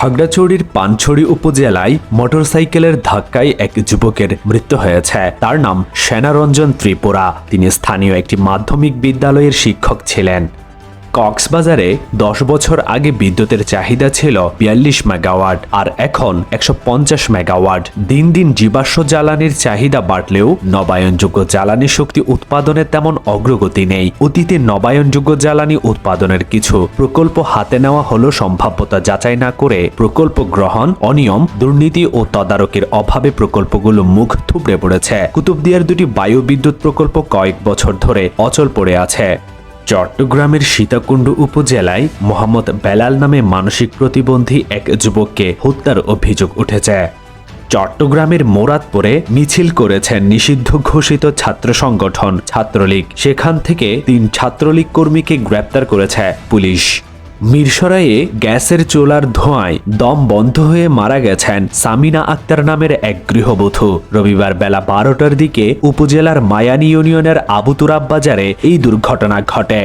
খাগড়াছড়ির পানছড়ি উপজেলায় মোটরসাইকেলের ধাক্কায় এক যুবকের মৃত্যু হয়েছে। তার নাম সেনারঞ্জন ত্রিপুরা। তিনি স্থানীয় একটি মাধ্যমিক বিদ্যালয়ের শিক্ষক ছিলেন। কক্সবাজারে 10 বছর আগে বিদ্যুতের চাহিদা ছিল 42 মেগাওয়াট, আর এখন 150 মেগাওয়াট। দিন দিন জীবাশ্ম জ্বালানির চাহিদা বাড়লেও নবায়নযোগ্য জ্বালানি শক্তি উৎপাদনে তেমন অগ্রগতি নেই। অতীতে নবায়নযোগ্য জ্বালানি উৎপাদনের কিছু প্রকল্প হাতে নেওয়া হলেও সম্ভাব্যতা যাচাই না করে প্রকল্প গ্রহণ, অনিয়ম, দুর্নীতি ও তদারকির অভাবে প্রকল্পগুলো মুখ থুবড়ে পড়েছে। কুতুবদিয়ার দুটি বায়ু বিদ্যুৎ প্রকল্প কয়েক বছর ধরে অচল পড়ে আছে। চট্টগ্রামের সীতাকুণ্ড উপজেলায় মোহাম্মদ বেলাল নামে মানসিক প্রতিবন্ধী এক যুবককে হত্যার অভিযোগ উঠেছে। চট্টগ্রামের মোরাদপুরে মিছিল করেছেন নিষিদ্ধ ঘোষিত ছাত্র সংগঠন ছাত্রলীগ। সেখান থেকে 3 ছাত্রলীগ কর্মীকে গ্রেপ্তার করেছে পুলিশ। মিরসরাইয়ে গ্যাসের চুলার ধোঁয়ায় দম বন্ধ হয়ে মারা গেছেন সামিনা আক্তার নামের এক গৃহবধূ। রবিবার বেলা 12টার দিকে উপজেলার মায়ানী ইউনিয়নের আবুতুরাব বাজারে এই দুর্ঘটনা ঘটে।